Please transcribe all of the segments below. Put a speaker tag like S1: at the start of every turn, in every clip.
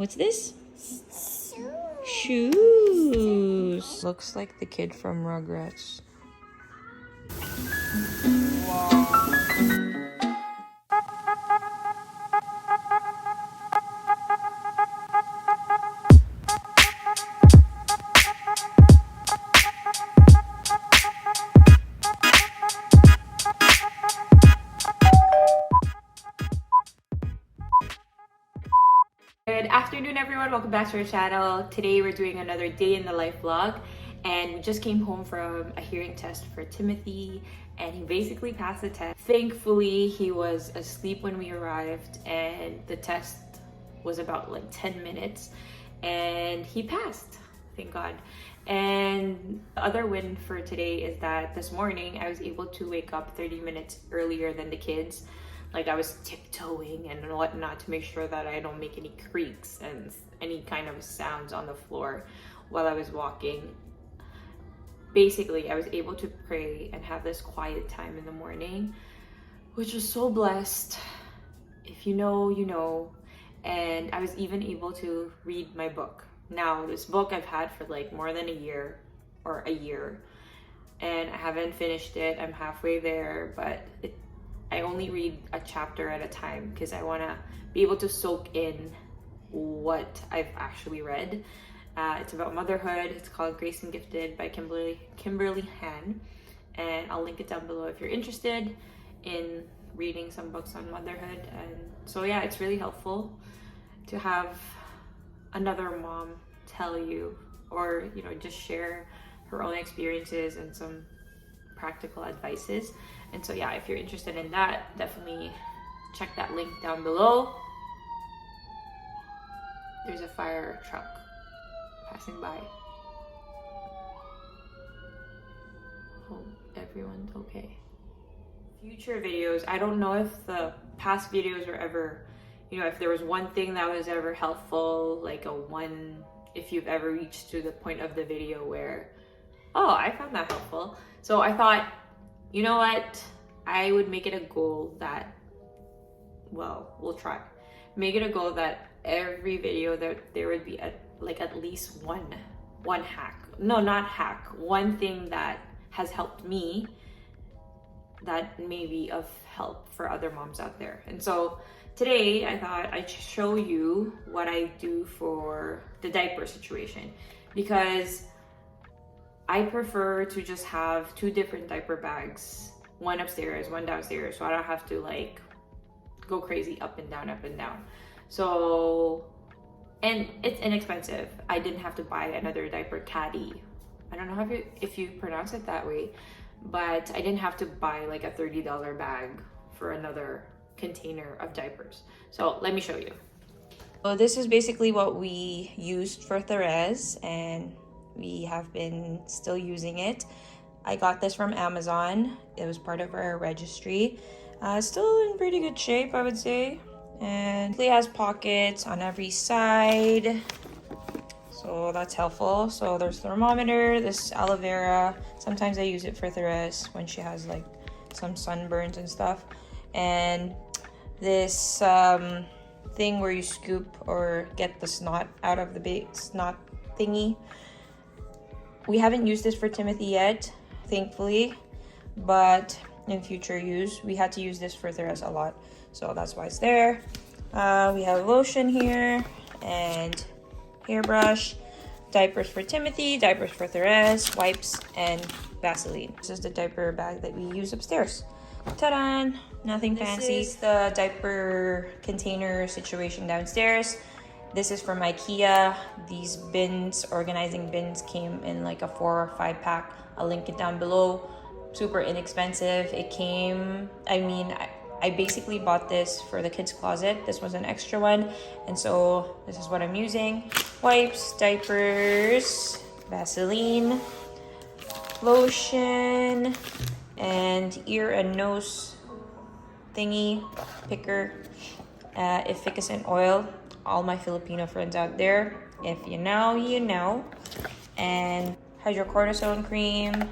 S1: What's this? Shoes. Looks like the kid from Rugrats. Good afternoon, everyone. Welcome back to our channel. Today we're doing another day in the life vlog, and we just came home from a hearing test for Timothy, and he basically passed the test. Thankfully, he was asleep when we arrived, and the test was about like 10 minutes, and he passed. Thank God. And the other win for today is that this morning I was able to wake up 30 minutes earlier than the kids. Like, I was tiptoeing and whatnot to make sure that I don't make any creaks and any kind of sounds on the floor while I was walking. Basically, I was able to pray and have this quiet time in the morning, which was so blessed. If you know, you know. And I was even able to read my book. Now, this book I've had for like more than a year, and I haven't finished it. I'm halfway there, but I only read a chapter at a time because I want to be able to soak in what I've actually read. It's about motherhood. It's called Grace and Gifted by Kimberly Han, and I'll link it down below if you're interested in reading some books on motherhood. And so yeah, it's really helpful to have another mom tell you, or just share her own experiences and some practical advices. And so yeah, if you're interested in that, definitely check that link down below. There's a fire truck passing by. Hope everyone's okay. Future videos, I don't know if the past videos were ever, if there was one thing that was ever helpful, like if you've ever reached to the point of the video where, oh, I found that helpful. So I thought, you know what? I would make it a goal that, we'll try. Make it a goal that every video that there would be at least one hack. No, not hack. One thing that has helped me that may be of help for other moms out there. And so today I thought I'd show you what I do for the diaper situation, because I prefer to just have 2 different diaper bags, one upstairs, one downstairs, so I don't have to like go crazy up and down. So, and it's inexpensive. I didn't have to buy another diaper caddy. I don't know if you pronounce it that way, but I didn't have to buy like a $30 bag for another container of diapers. So let me show you. So this is basically what we used for Therese, and we have been still using it. I got this from Amazon. It was part of our registry. Still in pretty good shape, I would say. And it has pockets on every side, so that's helpful. So there's thermometer, this aloe vera. Sometimes I use it for Therese when she has like some sunburns and stuff. And this thing where you scoop or get the snot out of the big snot thingy. We haven't used this for Timothy yet, thankfully, but in future use, we had to use this for Therese a lot, so that's why it's there. We have lotion here and hairbrush, diapers for Timothy, diapers for Therese, wipes, and Vaseline. This is the diaper bag that we use upstairs. Ta-da! Nothing fancy. This is the diaper container situation downstairs. This is from IKEA. These bins, organizing bins, came in like a 4 or 5 pack. I'll link it down below. Super inexpensive. It came, I basically bought this for the kids' closet. This was an extra one. And so this is what I'm using. Wipes, diapers, Vaseline, lotion, and ear and nose thingy, picker, efficacent oil. All my Filipino friends out there, if you know, you know. And hydrocortisone cream,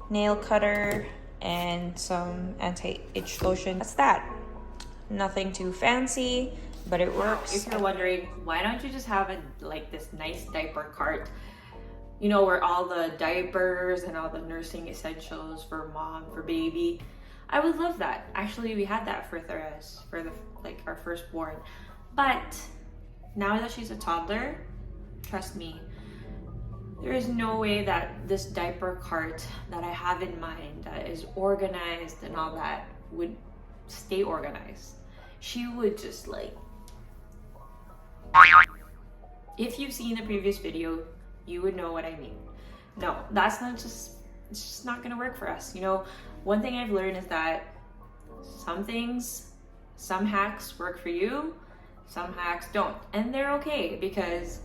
S1: nail cutter, and some anti-itch lotion. That's that. Nothing too fancy. but it works. If you're wondering, why don't you just have this nice diaper cart, you know, where all the diapers and all the nursing essentials for mom, for baby. I would love that. Actually, we had that for Therese, for our firstborn. But now that she's a toddler, trust me, there is no way that this diaper cart that I have in mind, that is organized and all that, would stay organized. She would just if you've seen the previous video, you would know what I mean. No, it's just not gonna work for us. You know, one thing I've learned is that some hacks work for you, some hacks don't. And they're okay, because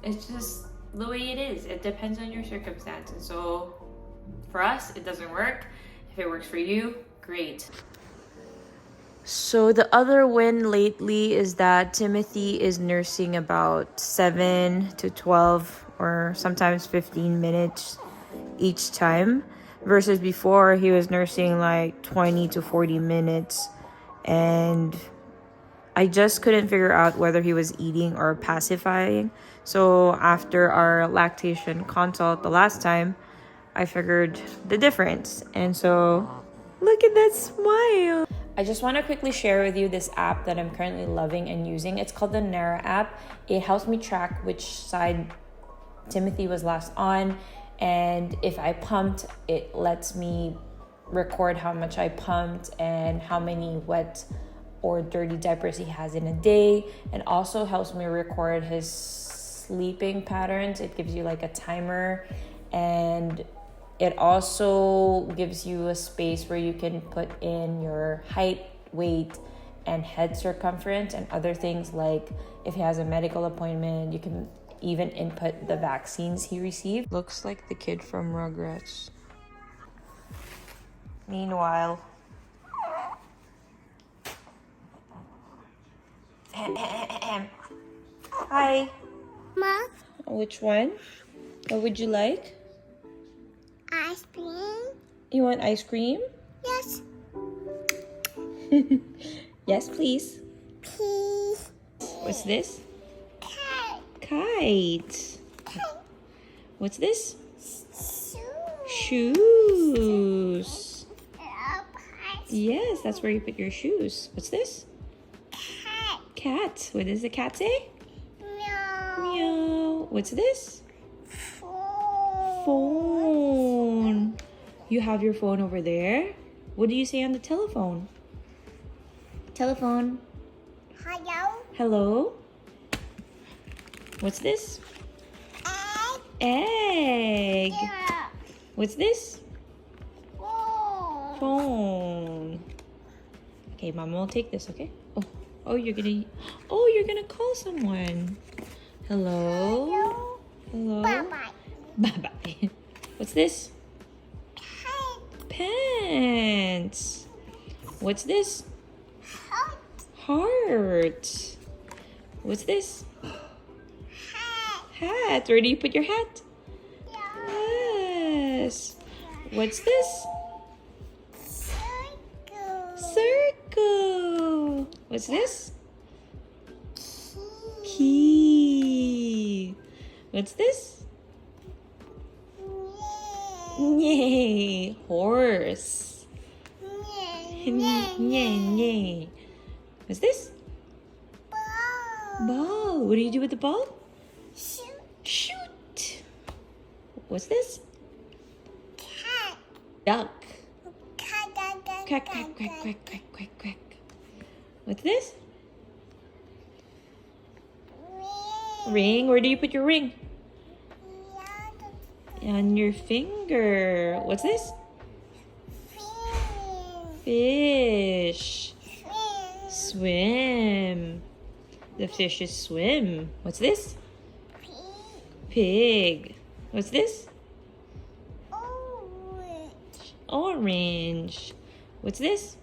S1: it's just the way it is. It depends on your circumstances. So for us, it doesn't work. If it works for you, great. So the other win lately is that Timothy is nursing about 7 to 12 or sometimes 15 minutes each time, versus before he was nursing like 20 to 40 minutes. And I just couldn't figure out whether he was eating or pacifying. So after our lactation consult the last time, I figured the difference. And so look at that smile. I just want to quickly share with you this app that I'm currently loving and using. It's called the Nara app. It helps me track which side Timothy was last on. And if I pumped, it lets me record how much I pumped and how many wet or dirty diapers he has in a day. And also helps me record his sleeping patterns. It gives you like a timer, and it also gives you a space where you can put in your height, weight, and head circumference, and other things like if he has a medical appointment, you can even input the vaccines he received. Looks like the kid from Rugrats. Meanwhile, hi.
S2: Mom,
S1: Which one? What would you like?
S2: ice cream?
S1: You want ice cream?
S2: Yes,
S1: Yes, please.
S2: please.
S1: What's this?
S2: Cat.
S1: Kite. What's this?
S2: Shoe.
S1: Shoes.
S2: Cat.
S1: Yes, that's where you put your shoes. What's this? Cat. What does the cat say?
S2: Meow.
S1: Meow. What's this?
S2: Phone.
S1: Phone. You have your phone over there. What do you say on the telephone? Telephone.
S2: Hello.
S1: Hello. What's this?
S2: Egg.
S1: Egg. What's this?
S2: Phone.
S1: Phone. Okay, Mama will take this, okay? Oh, you're gonna call someone. Hello? Hello?
S2: Bye-bye.
S1: Bye-bye. What's this? Pants. What's this?
S2: Hot.
S1: Heart. What's this?
S2: Hat.
S1: Hat. Where do you put your hat?
S2: Yeah.
S1: Yes. What's this?
S2: Circle.
S1: Circle. What's this?
S2: Key.
S1: Key. What's this? Yay. Horse. Yay. What's this? Ball. What do you do with the ball? Shoot. What's this?
S2: Cat.
S1: Duck.
S2: Cat.
S1: Quack, quack, quack, quack, quack, quack, quack. What's this? Ring. Where do you put your ring? On your finger. What's this? Fish. Swim. The fishes swim. What's this? Pig. What's this? Orange. What's this?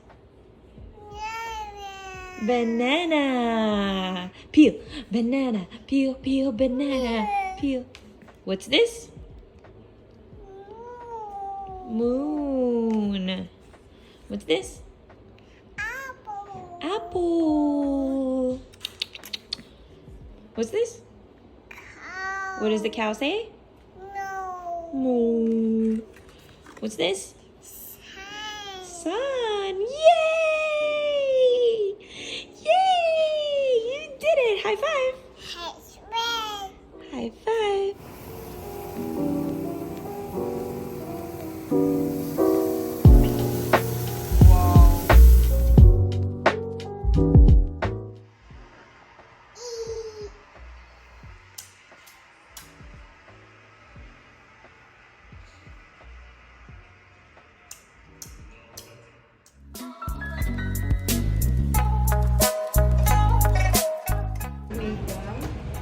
S1: Banana. Peel. Banana. Peel, peel, banana. Peel. What's this? Moon. What's this?
S2: Apple.
S1: Apple. apple. What's this?
S2: Cow.
S1: What does the cow say?
S2: No.
S1: Moo. What's this?
S2: Sun.
S1: Sun. Yay! Yay! You did it. High five.
S2: It's red.
S1: High five.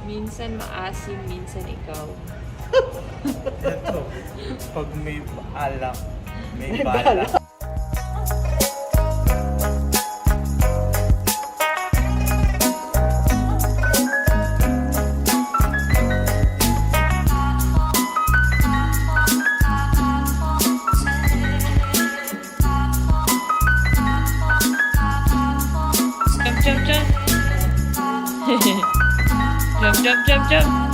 S1: Minsan maasim, minsan ikaw.
S3: Ito, pag may alak, may bala.
S1: Jump, jump, jump. Jump, jump, jump, jump.